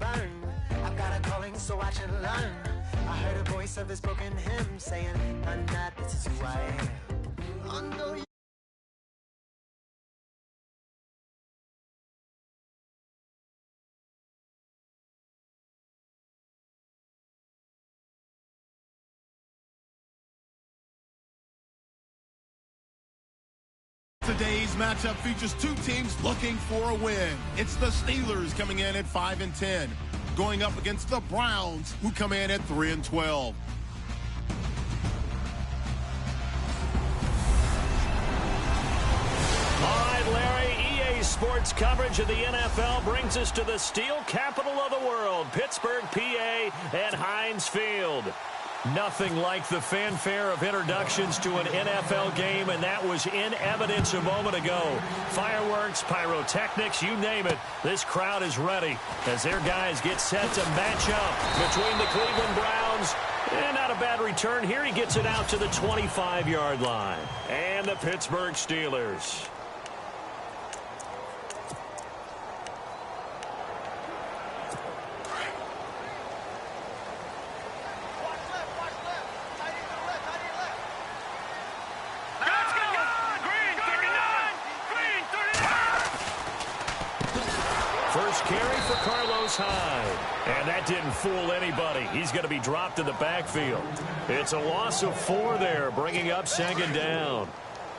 burn. I've got a calling, so watch and learn. I heard a voice of this broken hymn saying, none that this is who I am. I know you. Today's matchup features two teams looking for a win. It's the Steelers coming in at 5-10, going up against the Browns, who come in at 3-12. All right, Larry, EA Sports coverage of the NFL brings us to the steel capital of the world, Pittsburgh, PA, and Heinz Field. Nothing like the fanfare of introductions to an NFL game, and that was in evidence a moment ago. Fireworks, pyrotechnics, you name it. This crowd is ready as their guys get set to match up between the Cleveland Browns. And not a bad return here. He gets it out to the 25-yard line. And the Pittsburgh Steelers. And that didn't fool anybody. He's going to be dropped in the backfield. It's a loss of 4 there, bringing up 2nd down.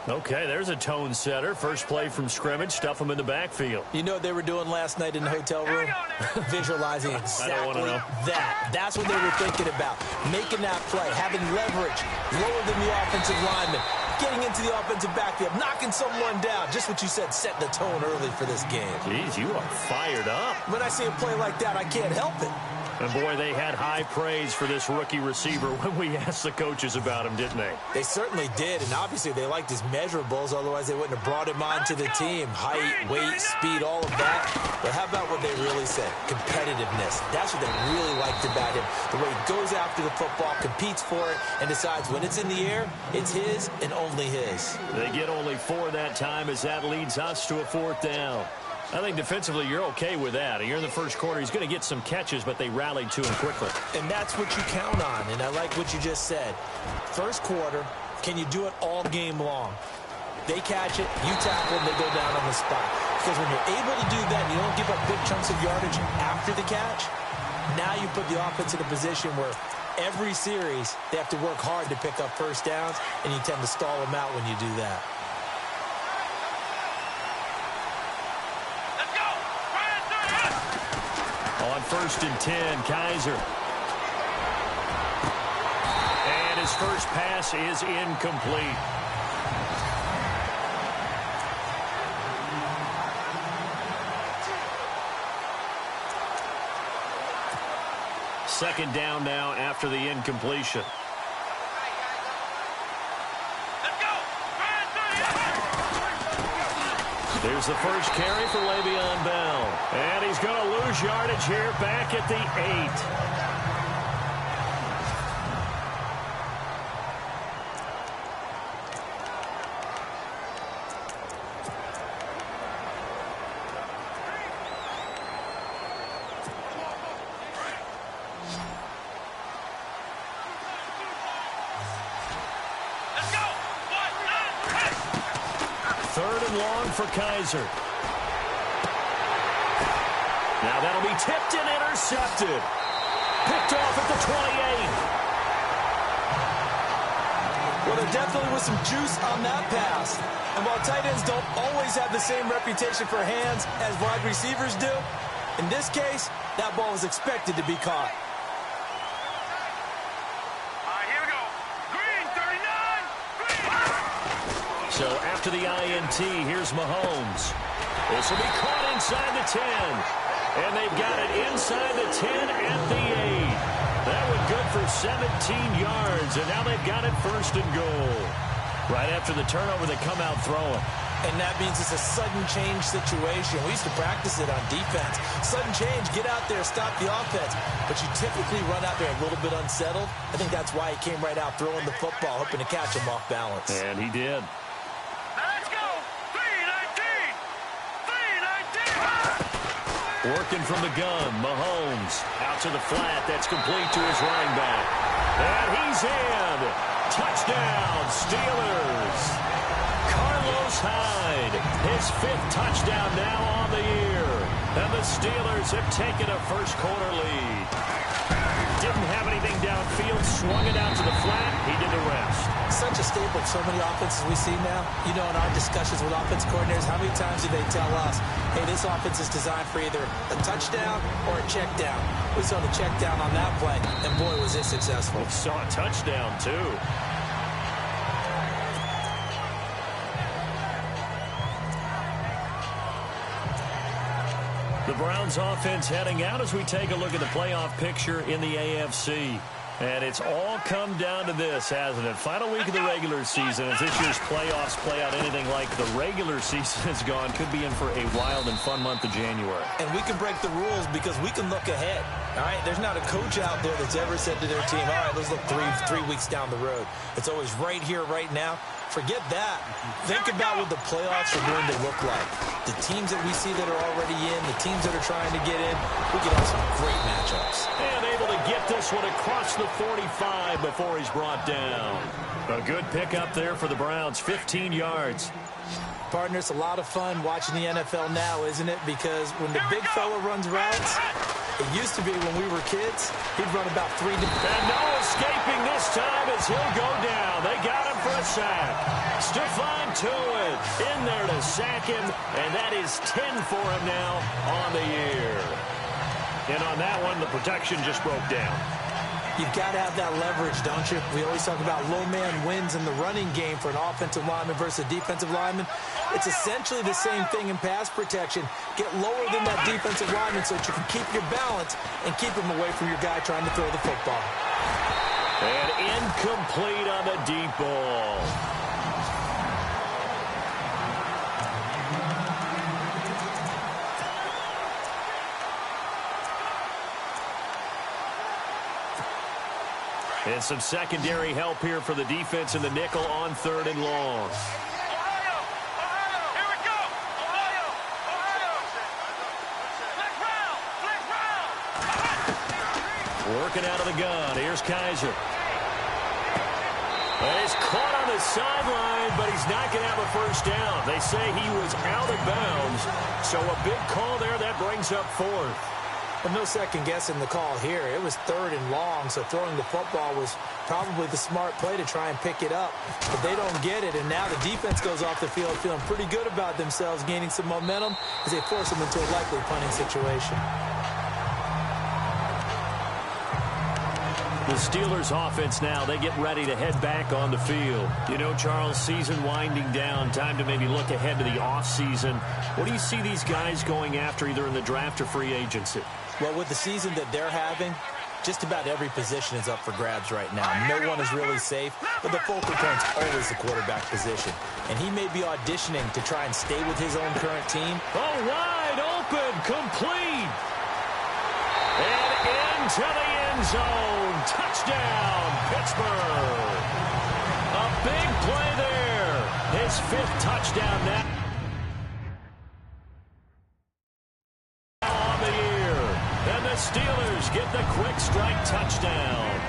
Okay, there's a tone setter. First play from scrimmage, stuff him in the backfield. You know what they were doing last night in the hotel room? Visualizing exactly that. That's what they were thinking about. Making that play, having leverage, lower than the offensive lineman, getting into the offensive backfield, knocking someone down. Just what you said, setting the tone early for this game. Jeez, you are fired up. When I see a play like that, I can't help it. And, boy, they had high praise for this rookie receiver when we asked the coaches about him, didn't they? They certainly did, and obviously they liked his measurables. Otherwise, they wouldn't have brought him on to the team. Height, weight, speed, all of that. But how about what they really said? Competitiveness. That's what they really liked about him. The way he goes after the football, competes for it, and decides when it's in the air, it's his and only his. They get only 4 that time as that leads us to a 4th down. I think defensively you're okay with that. Here in the first quarter, he's going to get some catches, but they rallied to him quickly. And that's what you count on, and I like what you just said. First quarter, can you do it all game long? They catch it, you tackle them, they go down on the spot. Because when you're able to do that and you don't give up big chunks of yardage after the catch, now you put the offense in a position where every series they have to work hard to pick up first downs, and you tend to stall them out when you do that. On 1st and 10, Kaiser. And his first pass is incomplete. Second down now after the incompletion. There's the first carry for Le'Veon Bell. And he's going to lose yardage here back at the 8. For Kaiser. Now that'll be tipped and intercepted. Picked off at the 28. Well, there definitely was some juice on that pass. And while tight ends don't always have the same reputation for hands as wide receivers do, in this case, that ball was expected to be caught. So after the INT, here's Mahomes. This will be caught inside the 10. And they've got it inside the 10 at the 8. That went good for 17 yards. And now they've got it 1st and goal. Right after the turnover, they come out throwing. And that means it's a sudden change situation. We used to practice it on defense. Sudden change, get out there, stop the offense. But you typically run out there a little bit unsettled. I think that's why he came right out throwing the football, hoping to catch him off balance. And he did. Working from the gun, Mahomes out to the flat. That's complete to his running back. And he's in. Touchdown, Steelers. Carlos Hyde, his 5th touchdown now on the year. And the Steelers have taken a first-quarter lead. Didn't have anything downfield, swung it out to the flat. He did the rest. Such a staple of so many offenses we see now. You know, in our discussions with offense coordinators, how many times do they tell us, hey, this offense is designed for either a touchdown or a check down. We saw the check down on that play, and boy, was it successful. We saw a touchdown, too. The Browns offense heading out as we take a look at the playoff picture in the AFC. And it's all come down to this, hasn't it? Final week of the regular season. As this year's playoffs play out anything like the regular season has gone, could be in for a wild and fun month of January. And we can break the rules because we can look ahead. All right, there's not a coach out there that's ever said to their team, all right, let's look three weeks down the road. It's always right here, right now. Forget that. Think about what the playoffs are going to look like. The teams that we see that are already in, the teams that are trying to get in, we get all some great matchups. And able to get this one across the 45 before he's brought down. A good pickup there for the Browns, 15 yards. Partner, it's a lot of fun watching the NFL now, isn't it? Because when the big fella runs routes, it used to be when we were kids, he'd run about 3 different. And no escaping this time as he'll go down. They got him for a sack. Stephon Tuitt in there to sack him, and that is 10 for him now on the year. And on that one, the protection just broke down. You've got to have that leverage, don't you? We always talk about low man wins in the running game for an offensive lineman versus a defensive lineman. It's essentially the same thing in pass protection. Get lower than that defensive lineman so that you can keep your balance and keep him away from your guy trying to throw the football. And incomplete on the deep ball. And some secondary help here for the defense in the nickel on 3rd and long. Working out of the gun. Here's Kaiser. He's caught on the sideline, but he's not going to have a first down. They say he was out of bounds. So a big call there. That brings up 4th. But no second guessing the call here. It was 3rd and long, so throwing the football was probably the smart play to try and pick it up. But they don't get it, and now the defense goes off the field feeling pretty good about themselves, gaining some momentum as they force them into a likely punting situation. The Steelers offense now, they get ready to head back on the field. You know, Charles, season winding down, time to maybe look ahead to the offseason. What do you see these guys going after either in the draft or free agency? Well, with the season that they're having, just about every position is up for grabs right now. No one is really safe, but the focal point's always the quarterback position. And he may be auditioning to try and stay with his own current team. Oh, wide open, complete. And into the end zone. Touchdown, Pittsburgh. A big play there. His 5th touchdown now on the year. And the Steelers get the quick strike touchdown.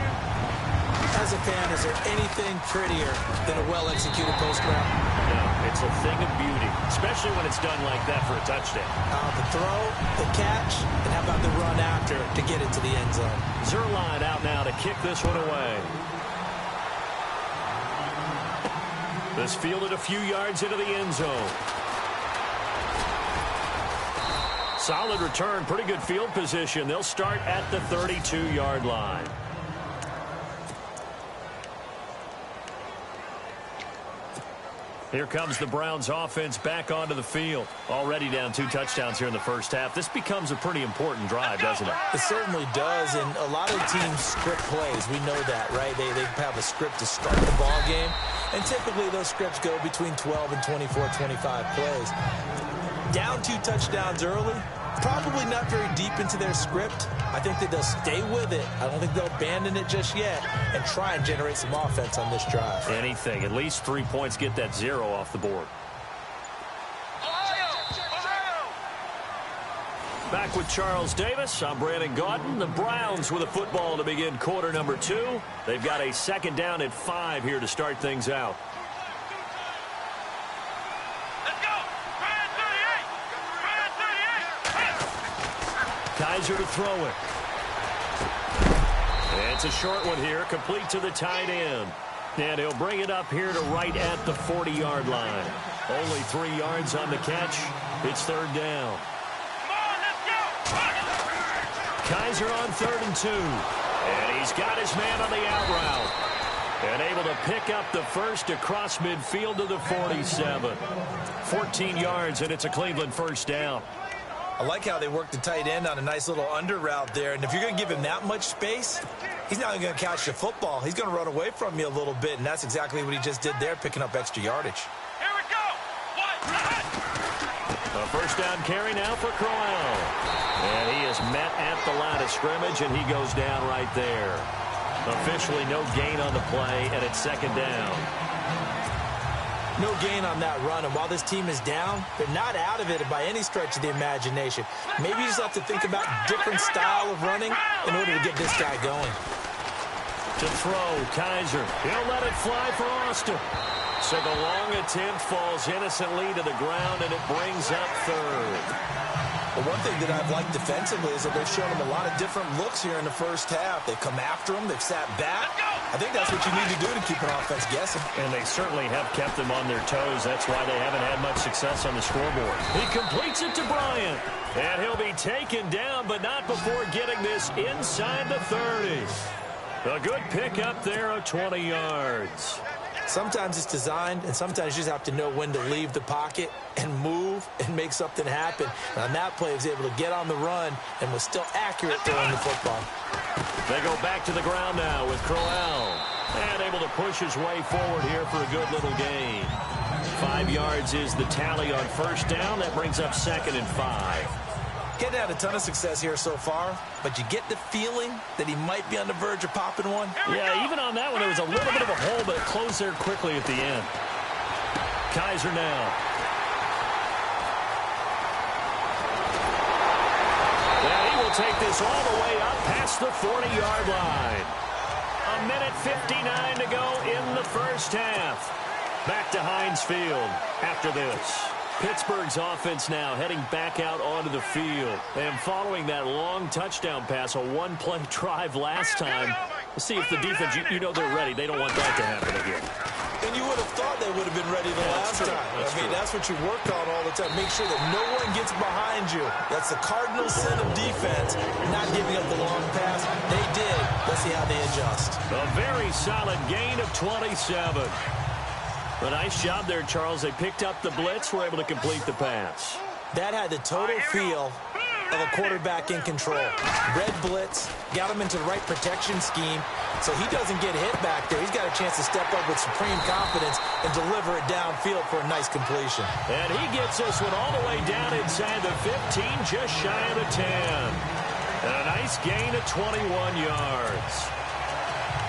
As a fan, is there anything prettier than a well-executed post route? No, it's a thing of beauty, especially when it's done like that for a touchdown. The throw, the catch, and how about the run after to get into the end zone? Zerline out now to kick this one away. This fielded a few yards into the end zone. Solid return, pretty good field position. They'll start at the 32-yard line. Here comes the Browns offense back onto the field. Already down 2 touchdowns here in the first half. This becomes a pretty important drive, doesn't it? It certainly does, and a lot of teams script plays. We know that, right? They have a script to start the ball game, and typically those scripts go between 12 and 24, 25 plays. Down 2 touchdowns early, probably not very deep into their script. I think that they'll stay with it. I don't think they'll abandon it just yet and try and generate some offense on this drive. Anything. At least 3 points, get that 0 off the board. Back with Charles Davis. I'm Brandon Gaudin. The Browns with a football to begin quarter number 2. They've got a second down at 5 here to start things out. Let's go. Brand 38. Kaiser to throw it. It's a short one here, complete to the tight end. And he'll bring it up here to right at the 40-yard line. Only 3 yards on the catch. It's third down. Kaiser on 3rd and 2. And he's got his man on the out route. And able to pick up the first across midfield to the 47. 14 yards, and it's a Cleveland first down. I like how they work the tight end on a nice little under route there. And if you're going to give him that much space, he's not going to catch the football. He's going to run away from you a little bit, and that's exactly what he just did there, picking up extra yardage. Here we go. A first down carry now for Crowell. And he is met at the line of scrimmage, and he goes down right there. Officially no gain on the play, and it's second down. No gain on that run, and while this team is down, they're not out of it by any stretch of the imagination. Maybe you just have to think about different style of running in order to get this guy going. To throw, Kaiser. He'll let it fly for Austin. So the long attempt falls innocently to the ground, and it brings up third. But one thing that I've liked defensively is that they've shown him a lot of different looks here in the first half. They've come after him. They've sat back. I think that's what you need to do to keep an offense guessing. And they certainly have kept them on their toes. That's why they haven't had much success on the scoreboard. He completes it to Bryant. And he'll be taken down, but not before getting this inside the 30. A good pickup there of 20 yards. Sometimes it's designed, and sometimes you just have to know when to leave the pocket and move and make something happen. And on that play, he was able to get on the run and was still accurate throwing the football. They go back to the ground now with Crowell. And able to push his way forward here for a good little gain. 5 yards is the tally on first down. That brings up 2nd and 5. Getting had a ton of success here so far, but you get the feeling that he might be on the verge of popping one. Yeah, even on that one, there was a little bit of a hole, but it closed there quickly at the end. Kaiser now. And he will take this all the way up past the 40-yard line. 1:59 to go in the first half. Back to Heinz Field after this. Pittsburgh's offense now heading back out onto the field. And following that long touchdown pass, a one-play drive last time, let's see if the defense, you know they're ready. They don't want that to happen again. And you would have thought they would have been ready the last time. That's what you work on all the time. Make sure that no one gets behind you. That's the cardinal sin of defense, not giving up the long pass. They did. Let's see how they adjust. A very solid gain of 27. A nice job there, Charles. They picked up the blitz, were able to complete the pass. That had the total feel of a quarterback in control. Red blitz, got him into the right protection scheme, so he doesn't get hit back there. He's got a chance to step up with supreme confidence and deliver it downfield for a nice completion. And he gets this one all the way down inside the 15, just shy of the 10. And a nice gain of 21 yards.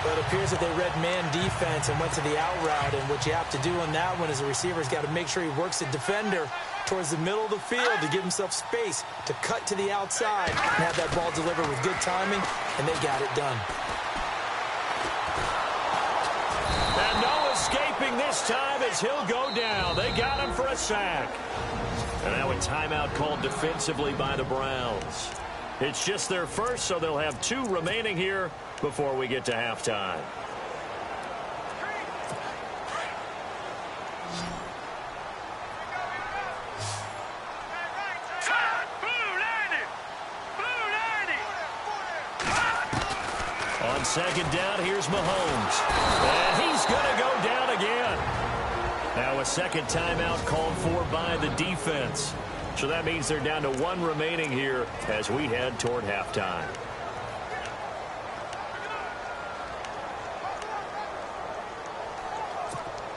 Well, it appears that they read man defense and went to the out route, and what you have to do on that one as a receiver is got to make sure he works the defender towards the middle of the field to give himself space to cut to the outside and have that ball delivered with good timing, and they got it done. And no escaping this time as he'll go down. They got him for a sack. And now a timeout called defensively by the Browns. It's just their first, so they'll have 2 remaining here before we get to halftime. On second down, here's Mahomes. And he's going to go down again. Now a second timeout called for by the defense. So that means they're down to 1 remaining here as we head toward halftime.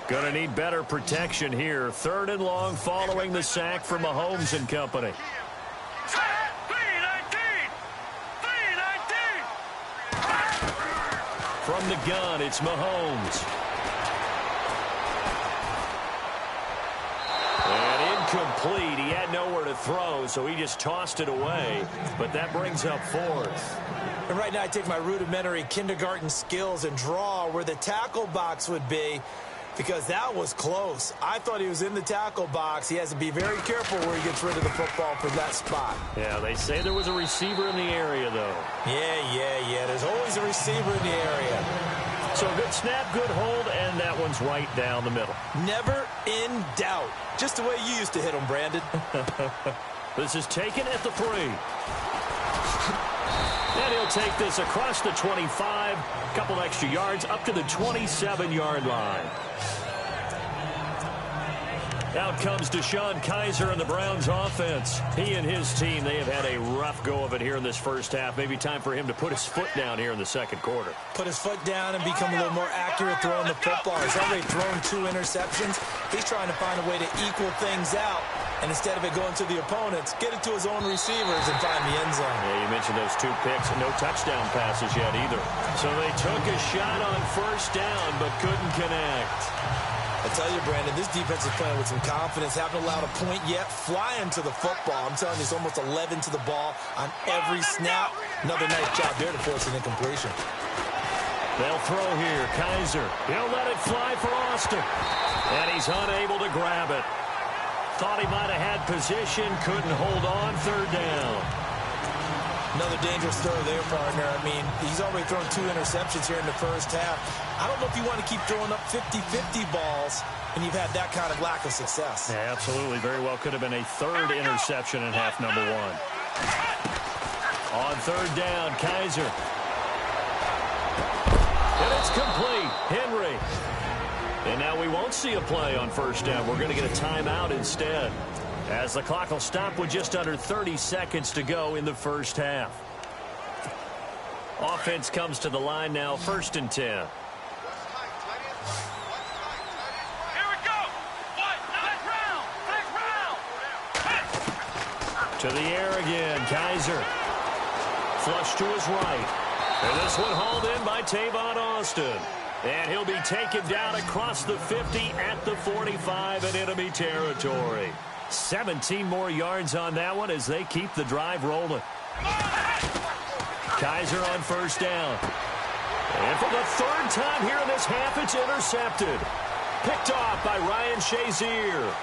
Going to need better protection here. 3rd and long following the sack from Mahomes and company. From the gun, it's Mahomes. And incomplete. He had nowhere to throw, so he just tossed it away. But that brings up fourth. And right now I take my rudimentary kindergarten skills and draw where the tackle box would be, because that was close. I thought he was in the tackle box. He has to be very careful where he gets rid of the football from that spot. Yeah, they say there was a receiver in the area, though. Yeah. There's always a receiver in the area. So a good snap, good hold, and that one's right down the middle. Never in doubt. Just the way you used to hit him, Brandon. This is taken at the 3. And he'll take this across the 25, a couple extra yards, up to the 27-yard line. Out comes Deshaun Kaiser and the Browns offense. He and his team, they have had a rough go of it here in this first half. Maybe time for him to put his foot down here in the second quarter. Put his foot down and become a little more accurate throwing the football. He's already thrown 2 interceptions. He's trying to find a way to equal things out. And instead of it going to the opponents, get it to his own receivers and find the end zone. Yeah, you mentioned those 2 picks. No touchdown passes yet either. So they took a shot on first down but couldn't connect. I tell you, Brandon, this defense is playing with some confidence. Haven't allowed a point yet. Flying to the football. I'm telling you, it's almost 11 to the ball on every snap. Another nice job there to force an incompletion. They'll throw here. Kaiser. He'll let it fly for Austin. And he's unable to grab it. Thought he might have had position. Couldn't hold on. Third down. Another dangerous throw there, partner. I mean, he's already thrown 2 interceptions here in the first half. I don't know if you want to keep throwing up 50-50 balls and you've had that kind of lack of success. Yeah, absolutely. Very well could have been a 3rd interception in half number 1. On 3rd down, Kaiser. And it's complete. Henry. And now we won't see a play on first down. We're going to get a timeout instead, as the clock will stop with just under 30 seconds to go in the first half. Offense comes to the line now, 1st and 10. Here we go. Next round. To the air again, Kaiser. Flush to his right. And this one hauled in by Tavon Austin. And he'll be taken down across the 50 at the 45 in enemy territory. 17 more yards on that one as they keep the drive rolling. Kaiser on first down. And for the 3rd time here in this half, it's intercepted. Picked off by Ryan Shazier.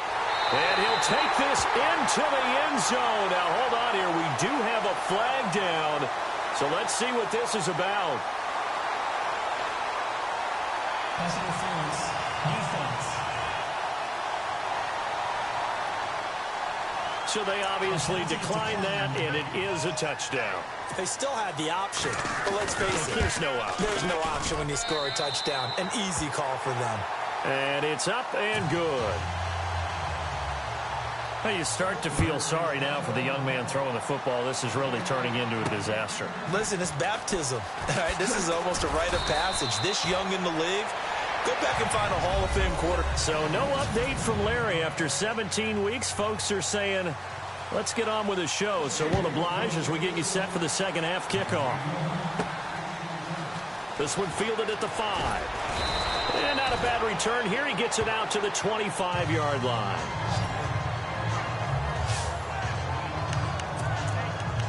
And he'll take this into the end zone. Now, hold on here. We do have a flag down. So let's see what this is about. Pass interference, defense. So they obviously declined that, and it is a touchdown. They still had the option, but let's face it. There's no option. There's no option when you score a touchdown. An easy call for them. And it's up and good. Well, you start to feel sorry now for the young man throwing the football. This is really turning into a disaster. Listen, it's baptism. All right, this is almost a rite of passage. This young in the league, go back and find a Hall of Fame quarter. So no update from Larry after 17 weeks. Folks are saying, let's get on with the show. So we'll oblige as we get you set for the second half kickoff. This one fielded at the 5. And not a bad return here. He gets it out to the 25-yard line.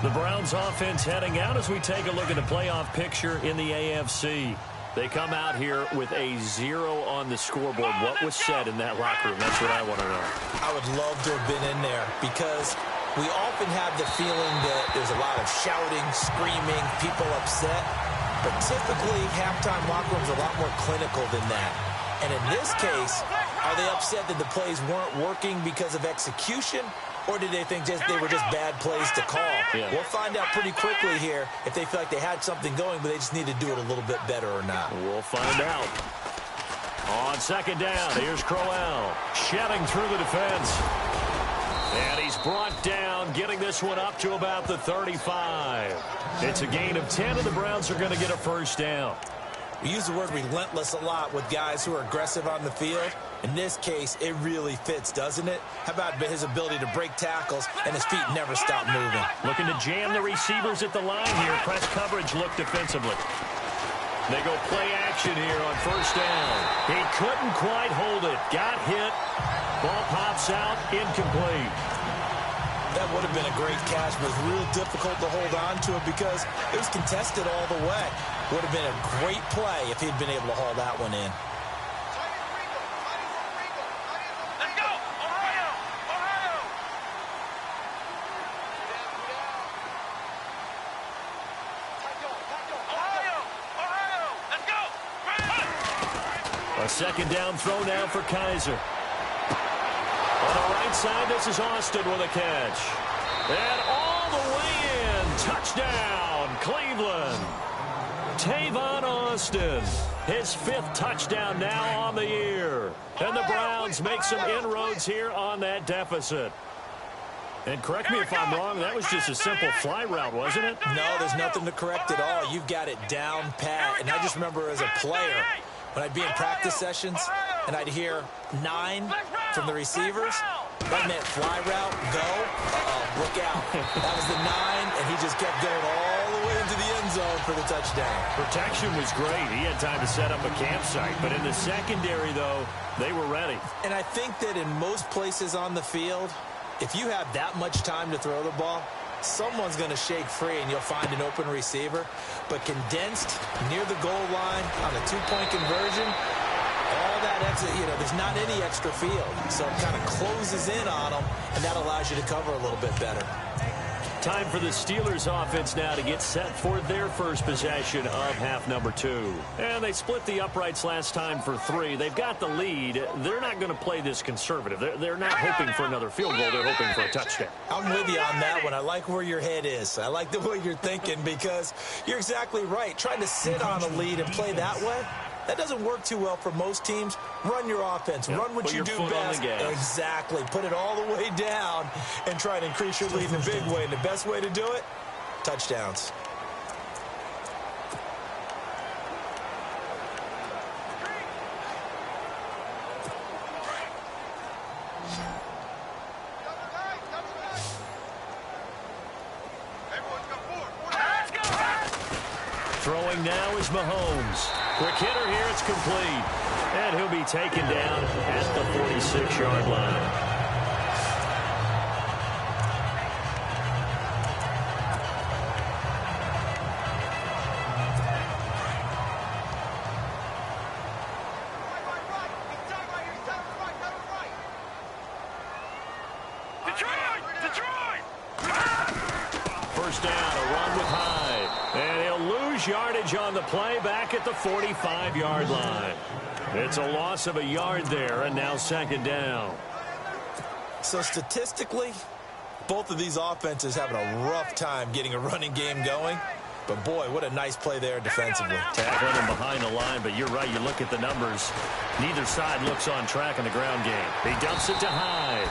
The Browns offense heading out as we take a look at the playoff picture in the AFC. They come out here with a 0 on the scoreboard. What was said in that locker room? That's what I want to know. I would love to have been in there because we often have the feeling that there's a lot of shouting, screaming, people upset. But typically, halftime locker rooms are a lot more clinical than that. And in this case, are they upset that the plays weren't working because of execution? Or did they think they were just bad plays to call? Yeah. We'll find out pretty quickly here if they feel like they had something going, but they just need to do it a little bit better or not. We'll find out. On second down, here's Crowell shedding through the defense. And he's brought down, getting this one up to about the 35. It's a gain of 10, and the Browns are going to get a first down. We use the word relentless a lot with guys who are aggressive on the field. In this case, it really fits, doesn't it? How about his ability to break tackles and his feet never stop moving? Looking to jam the receivers at the line here. Press coverage look defensively. They go play action here on first down. He couldn't quite hold it. Got hit, Ball pops out, incomplete. That would have been a great catch, but it was real difficult to hold on to it because it was contested all the way. Would have been a great play if he'd been able to haul that one in. Let's go! Ohio! Ohio! Ohio! Ohio! Let's go! A second down throw now for Kaiser. On the right side, this is Austin with a catch. And all the way in. Touchdown, Cleveland. Tavon Austin, his 5th touchdown now on the year. And the Browns make some inroads here on that deficit. And correct me if I'm wrong, that was just a simple fly route, wasn't it? No, there's nothing to correct at all. You've got it down pat. And I just remember as a player, when I'd be in practice sessions and I'd hear 9 from the receivers, that meant fly route, go, look out. That was the 9, and he just kept going all the way into the end zone for the touchdown. Protection was great. He had time to set up a campsite. But in the secondary, though, they were ready. And I think that in most places on the field, if you have that much time to throw the ball, someone's going to shake free and you'll find an open receiver. But condensed near the goal line on a 2-point conversion, all that extra, there's not any extra field. So it kind of closes in on them, and that allows you to cover a little bit better. Time for the Steelers offense now to get set for their first possession of half number 2. And they split the uprights last time for 3. They've got the lead. They're not going to play this conservative. They're not hoping for another field goal. They're hoping for a touchdown. I'm with you on that one. I like where your head is. I like the way you're thinking because you're exactly right. Trying to sit on a lead and play that way, that doesn't work too well for most teams. Run your offense. Yep, run what you do best. Exactly. Put it all the way down and try to increase your lead in a big way. And the best way to do it, touchdowns. Throwing now is Mahomes. Quick hitter here, it's complete. And he'll be taken down at the 46-yard line. First down, a run with Hyde. And he'll lose yardage on the play back at the 45-yard line. It's a loss of a yard there, and now second down. So statistically, both of these offenses having a rough time getting a running game going. But, boy, what a nice play there defensively. Tackling him behind the line, but you're right. You look at the numbers. Neither side looks on track in the ground game. He dumps it to Hyde.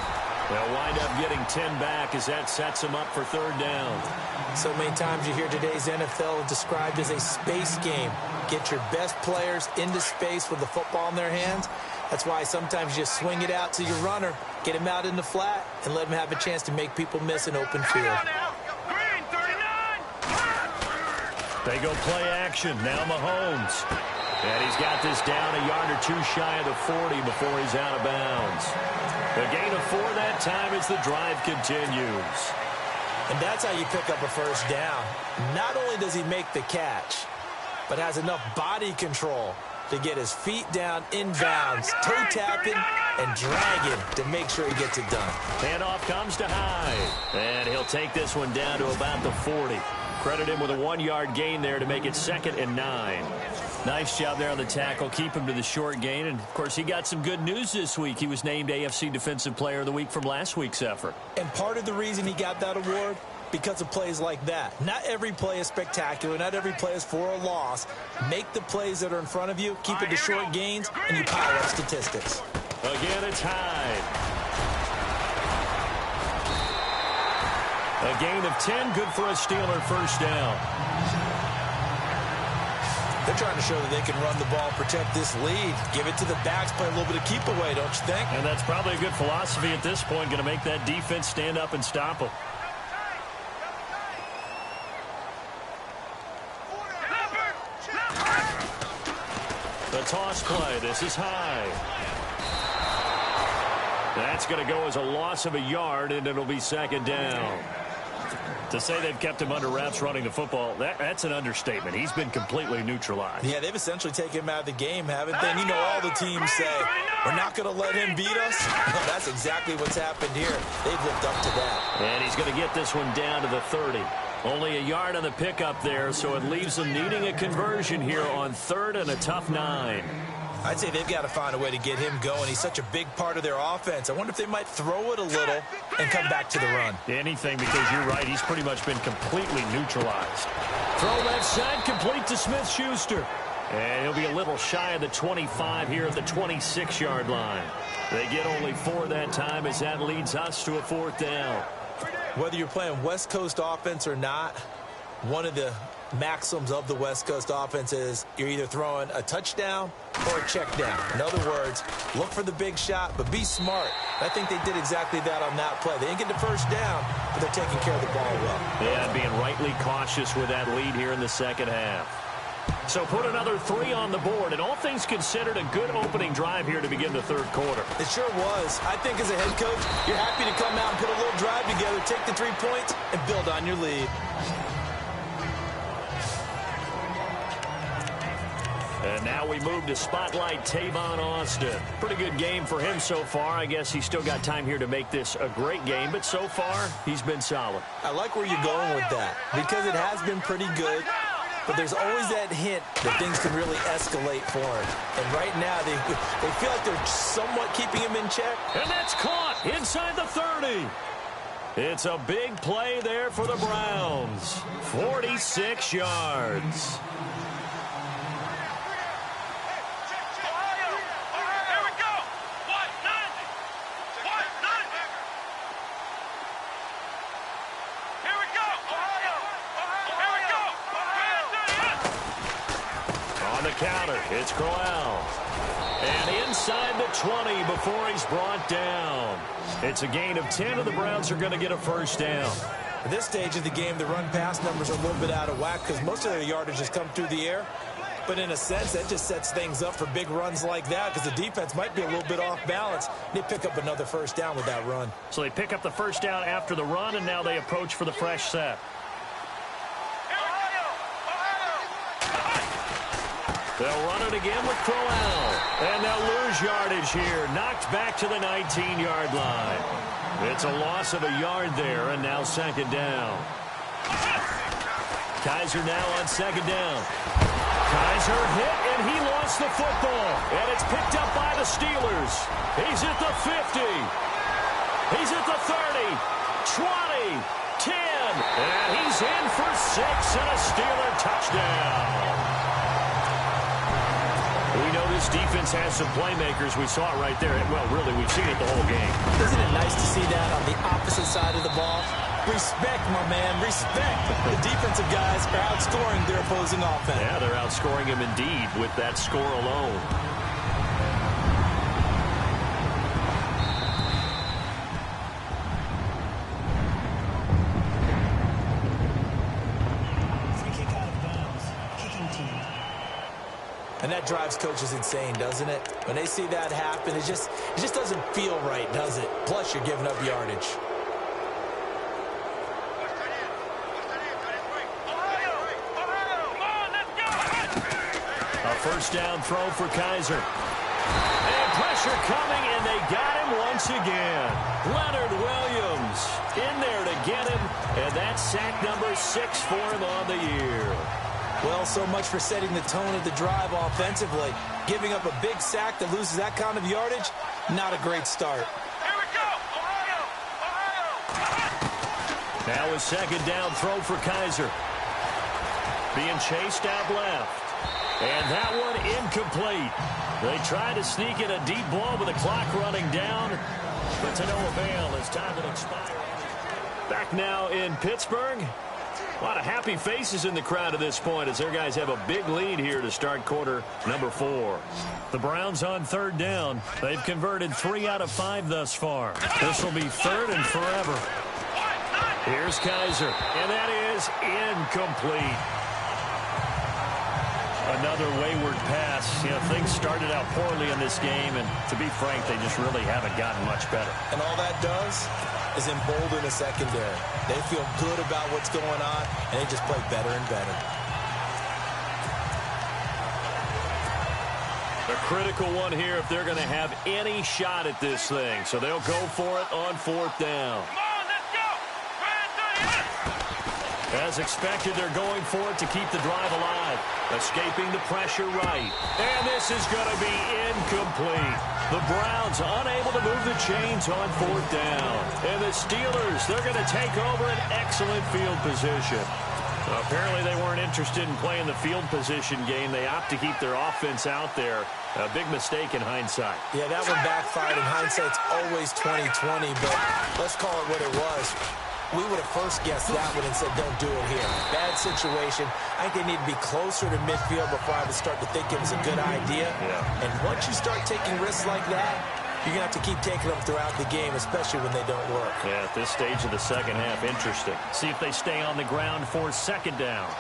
They'll wind up getting 10 back as that sets him up for third down. So many times you hear today's NFL described as a space game. Get your best players into space with the football in their hands. That's why sometimes you just swing it out to your runner, get him out in the flat, and let him have a chance to make people miss an open field. They go play action. Now Mahomes. And he's got this down a yard or two shy of the 40 before he's out of bounds. The gain of 4 that time as the drive continues. And that's how you pick up a first down. Not only does he make the catch, but has enough body control to get his feet down inbounds, toe tapping and dragging to make sure he gets it done. Handoff comes to Hyde. And he'll take this one down to about the 40. Credit him with a 1-yard gain there to make it 2nd and 9. Nice job there on the tackle. Keep him to the short gain. And, of course, he got some good news this week. He was named AFC Defensive Player of the Week from last week's effort. And part of the reason he got that award, because of plays like that. Not every play is spectacular. Not every play is for a loss. Make the plays that are in front of you, keep it to short gains, and you pile up statistics. Again, it's Hyde. A gain of 10, good for a Steeler first down. They're trying to show that they can run the ball, protect this lead. Give it to the backs, play a little bit of keep away, don't you think? And that's probably a good philosophy at this point, going to make that defense stand up and stop them. The toss play, this is Hyde. That's going to go as a loss of a yard, and it'll be second down. To say they've kept him under wraps running the football, that's an understatement. He's been completely neutralized. Yeah, they've essentially taken him out of the game, haven't they? And you know all the teams say, we're not going to let him beat us. Well, that's exactly what's happened here. They've lived up to that. And he's going to get this one down to the 30. Only a yard on the pickup there, so it leaves them needing a conversion here on third and a tough 9. I'd say they've got to find a way to get him going. He's such a big part of their offense. I wonder if they might throw it a little and come back to the run. Anything, because you're right. He's pretty much been completely neutralized. Throw left side, complete to Smith-Schuster. And he'll be a little shy of the 25 here at the 26-yard line. They get only 4 that time as that leads us to a 4th down. Whether you're playing West Coast offense or not, one of the maxims of the West Coast offense is you're either throwing a touchdown or a check down. In other words, look for the big shot, but be smart. I think they did exactly that on that play. They didn't get the first down, but they're taking care of the ball well. Yeah, being rightly cautious with that lead here in the second half. So put another 3 on the board, and all things considered, a good opening drive here to begin the third quarter. It sure was. I think as a head coach, you're happy to come out and put a little drive together, take the 3 points, and build on your lead. And now we move to spotlight Tavon Austin. Pretty good game for him so far. I guess he's still got time here to make this a great game, but so far, he's been solid. I like where you're going with that because it has been pretty good, but there's always that hint that things can really escalate for him. And right now, they feel like they're somewhat keeping him in check. And that's caught inside the 30. It's a big play there for the Browns. 46 yards. Counter. It's Crowell. And inside the 20 before he's brought down. It's a gain of 10, and the Browns are going to get a first down. At this stage of the game, the run-pass numbers are a little bit out of whack because most of their yardage has come through the air. But in a sense, that just sets things up for big runs like that because the defense might be a little bit off balance. They pick up another first down with that run. So they pick up the first down after the run, and now they approach for the fresh set. They'll run it again with Crowell. And they'll lose yardage here. Knocked back to the 19-yard line. It's a loss of a yard there, and now second down. Kaiser now on second down. Kaiser hit, and he lost the football. And it's picked up by the Steelers. He's at the 50. He's at the 30, 20, 10. And he's in for 6 and a Steeler touchdown. We know this defense has some playmakers. We saw it right there. Well, really, we've seen it the whole game. Isn't it nice to see that on the opposite side of the ball? Respect, my man, respect. The defensive guys are outscoring their opposing offense. Yeah, they're outscoring him indeed with that score alone. And that drives coaches insane, doesn't it? When they see that happen, it just doesn't feel right, does it? Plus, you're giving up yardage. A first down throw for Kaiser. And pressure coming, and they got him once again. Leonard Williams in there to get him, and that's sack number 6 for him on the year. Well, so much for setting the tone of the drive offensively. Giving up a big sack that loses that kind of yardage, not a great start. Here we go! Ohio! Now a second down throw for Kaiser. Being chased out left. And that one incomplete. They try to sneak in a deep ball with the clock running down, but to no avail as time will expire. Back now in Pittsburgh. A lot of happy faces in the crowd at this point as their guys have a big lead here to start quarter number 4. The Browns on third down. They've converted 3 out of 5 thus far. This will be third and forever. Here's Kaiser, and that is incomplete. Another wayward pass. You know, things started out poorly in this game, and to be frank, they just really haven't gotten much better. And all that does is embolden the secondary. They feel good about what's going on, and they just play better and better. A critical one here if they're going to have any shot at this thing. So they'll go for it on 4th down. Come on, let's go. As expected, they're going for it to keep the drive alive. Escaping the pressure right. And this is going to be incomplete. The Browns unable to move the chains on 4th down. And the Steelers, they're going to take over an excellent field position. Apparently they weren't interested in playing the field position game. They opt to keep their offense out there. A big mistake in hindsight. Yeah, that one backfired. In hindsight's always 20/20, but let's call it what it was. We would have first guessed that one and said, don't do it here. Bad situation. I think they need to be closer to midfield before I would start to think it was a good idea. Yeah. And once you start taking risks like that, you're going to have to keep taking them throughout the game, especially when they don't work. Yeah, at this stage of the second half, interesting. See if they stay on the ground for 2nd down.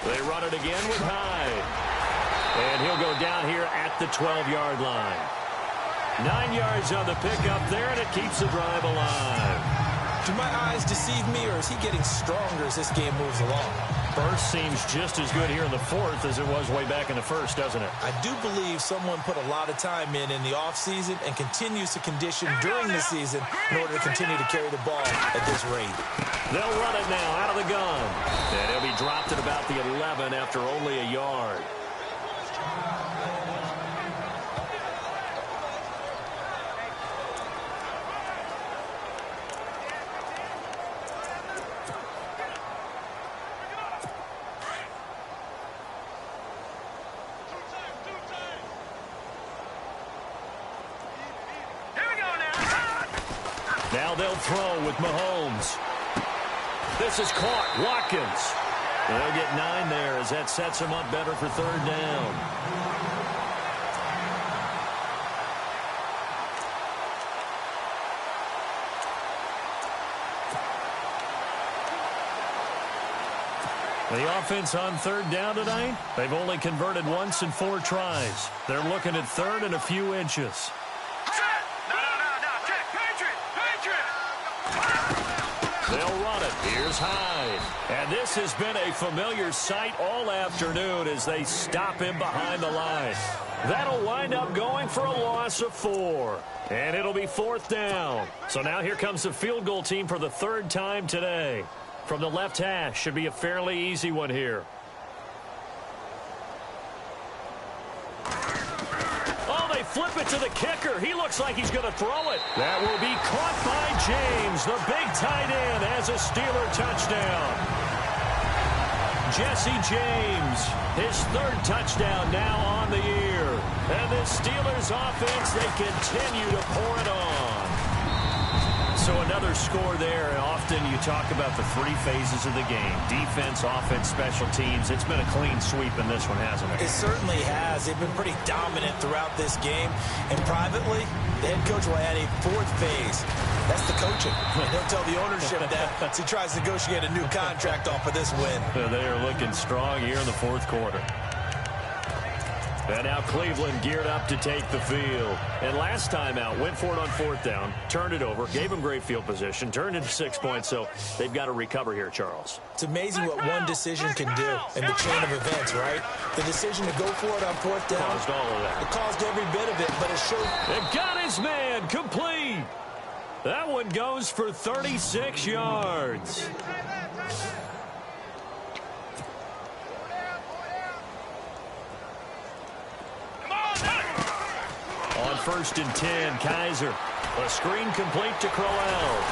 They run it again with Hyde. And he'll go down here at the 12-yard line. 9 yards on the pickup there, and it keeps the drive alive. Do my eyes deceive me, or is he getting stronger as this game moves along? First seems just as good here in the 4th as it was way back in the 1st, doesn't it? I do believe someone put a lot of time in the offseason and continues to condition during the season in order to continue to carry the ball at this rate. They'll run it now out of the gun. And he'll be dropped at about the 11 after only a yard. Now they'll throw with Mahomes. This is caught. Watkins. They'll get 9 there as that sets him up better for 3rd down. The offense on 3rd down tonight, they've only converted once in 4 tries. They're looking at 3rd and a few inches. They'll run it. Here's Hyde. And this has been a familiar sight all afternoon as they stop him behind the line. That'll wind up going for a loss of 4. And it'll be 4th down. So now here comes the field goal team for the 3rd time today. From the left hash, should be a fairly easy one here. Flip it to the kicker. He looks like he's going to throw it. That will be caught by James. The big tight end has a Steeler touchdown. Jesse James, his 3rd touchdown now on the year. And the Steelers offense, they continue to pour it on. So another score there. Often you talk about the 3 phases of the game. Defense, offense, special teams. It's been a clean sweep in this one, hasn't it? It certainly has. They've been pretty dominant throughout this game. And privately, the head coach will add a 4th phase. That's the coaching. And he'll tell the ownership that as he tries to negotiate a new contract off of this win. They are looking strong here in the 4th quarter. And now Cleveland geared up to take the field. And last time out, went for it on 4th down, turned it over, gave them great field position, turned it to 6 points, so they've got to recover here, Charles. It's amazing what one decision can do in the chain of events, right? The decision to go for it on 4th down. Caused all of that. It caused every bit of it, but it showed. It got his man complete. That one goes for 36 yards. On 1st and 10, Kaiser. A screen complete to Crowell.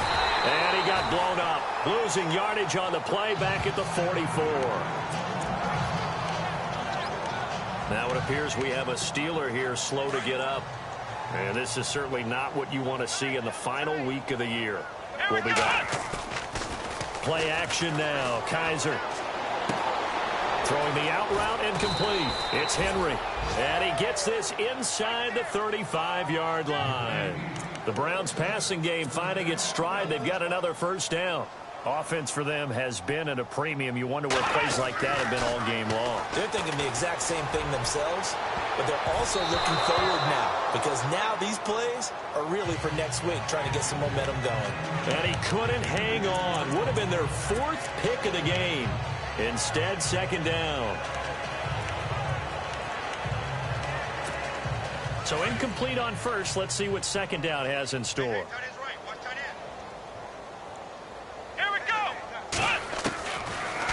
And he got blown up. Losing yardage on the play back at the 44. Now it appears we have a Steeler here slow to get up. And this is certainly not what you want to see in the final week of the year. We'll be back. Play action now. Kaiser. Throwing the out route incomplete. It's Henry. And he gets this inside the 35-yard line. The Browns passing game finding its stride. They've got another first down. Offense for them has been at a premium. You wonder where plays like that have been all game long. They're thinking the exact same thing themselves, but they're also looking forward now, because now these plays are really for next week, trying to get some momentum going. And he couldn't hang on. Would have been their 4th pick of the game. Instead, second down. So incomplete on first. Let's see what second down has in store.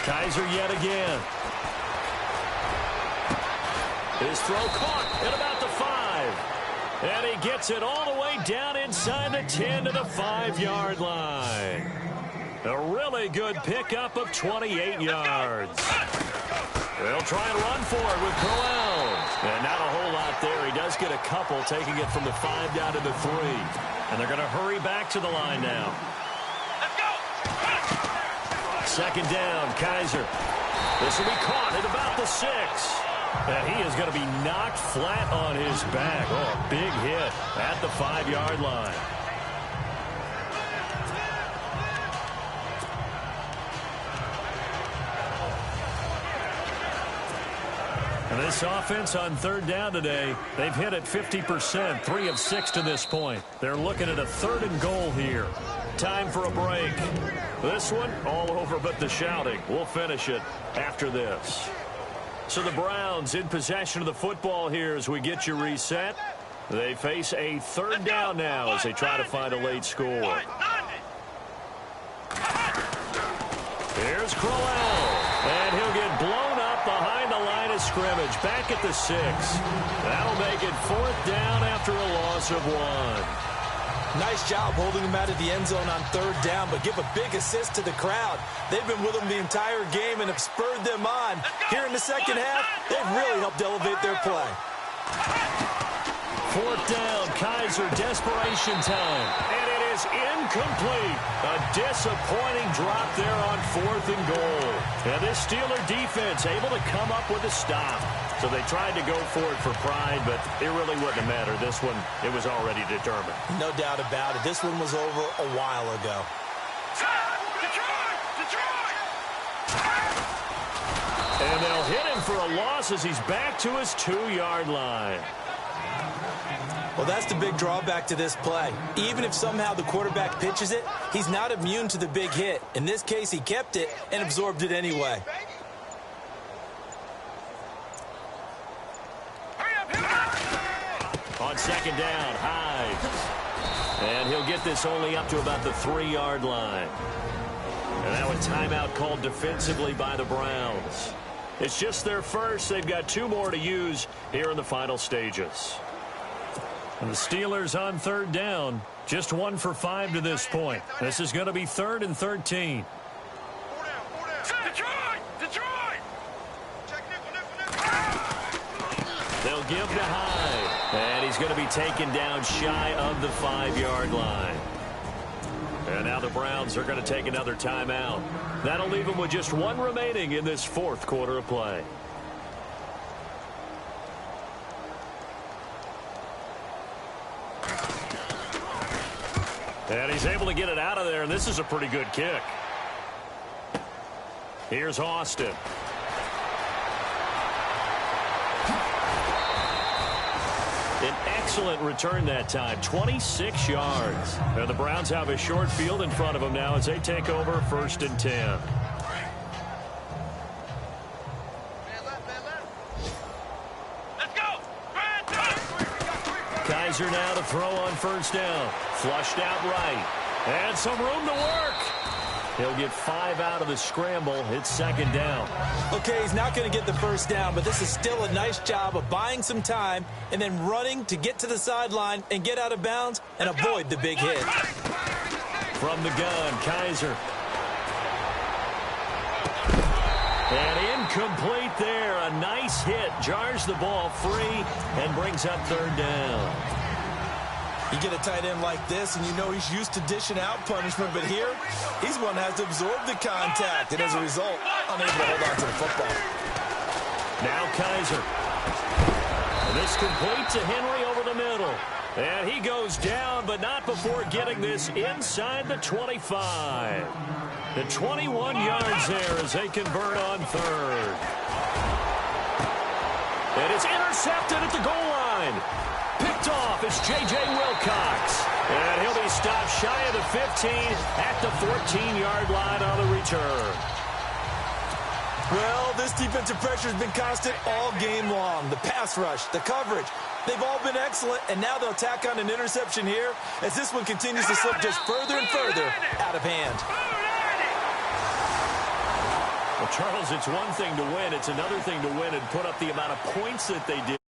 Kaiser yet again. His throw caught at about the 5. And he gets it all the way down inside the 10 to the 5-yard line. A really good pickup of 28 yards. They'll try and run for it with Crowell. And not a whole lot there. He does get a couple, taking it from the 5 down to the 3. And they're going to hurry back to the line now. Second down, Kaiser. This will be caught at about the 6. And he is going to be knocked flat on his back. Oh, a big hit at the 5-yard line. And this offense on third down today, they've hit it 50%, 3 of 6 to this point. They're looking at a 3rd and goal here. Time for a break. This one, all over but the shouting. We'll finish it after this. So the Browns in possession of the football here as we get you reset. They face a 3rd down now as they try to find a late score. Here's Crowell. And he'll get blown up behind the line of scrimmage. Back at the 6. That'll make it 4th down after a loss of 1. Nice job holding him out of the end zone on 3rd down, but give a big assist to the crowd. They've been with him the entire game and have spurred them on. Here in the second half, they've really helped elevate their play. 4th down, Kaiser, desperation time. And it is incomplete. A disappointing drop there on 4th and goal. And this Steeler defense able to come up with a stop. So they tried to go for it for pride, but it really wouldn't have mattered. This one, it was already determined. No doubt about it. This one was over a while ago. And they'll hit him for a loss as he's back to his 2-yard line. Well, that's the big drawback to this play. Even if somehow the quarterback pitches it, he's not immune to the big hit. In this case, he kept it and absorbed it anyway. On second down, Hyde. And he'll get this only up to about the 3-yard line. And now a timeout called defensively by the Browns. It's just their first. They've got 2 more to use here in the final stages. And the Steelers on 3rd down. Just 1 for 5 to this point. This is going to be 3rd and 13. They'll give to Hyde. And he's going to be taken down shy of the 5-yard line. And now the Browns are going to take another timeout. That'll leave them with just 1 remaining in this 4th quarter of play. And he's able to get it out of there, and this is a pretty good kick. Here's Austin. An excellent return that time, 26 yards. And the Browns have a short field in front of them now as they take over 1st and 10. Let's go! Kaiser now to throw on 1st down. Flushed out right. And some room to work. He'll get 5 out of the scramble. It's 2nd down. Okay, he's not going to get the 1st down, but this is still a nice job of buying some time and then running to get to the sideline and get out of bounds and avoid the big hit. From the gun, Kaiser. And incomplete there. A nice hit. Jars the ball free and brings up 3rd down. You get a tight end like this, and you know he's used to dishing out punishment, but here, he's one that has to absorb the contact, and as a result, unable to hold on to the football. Now Kaiser. And this complete to Henry over the middle. And he goes down, but not before getting this inside the 25. The 21 yards there as they convert on third. And it's intercepted at the goal line. Picked off is J.J. Wilcox. And he'll be stopped shy of the 15 at the 14-yard line on the return. Well, this defensive pressure has been constant all game long. The pass rush, the coverage, they've all been excellent, and now they'll tack on an interception here as this one continues to slip just further and further out of hand. Well, Charles, it's one thing to win. It's another thing to win and put up the amount of points that they did.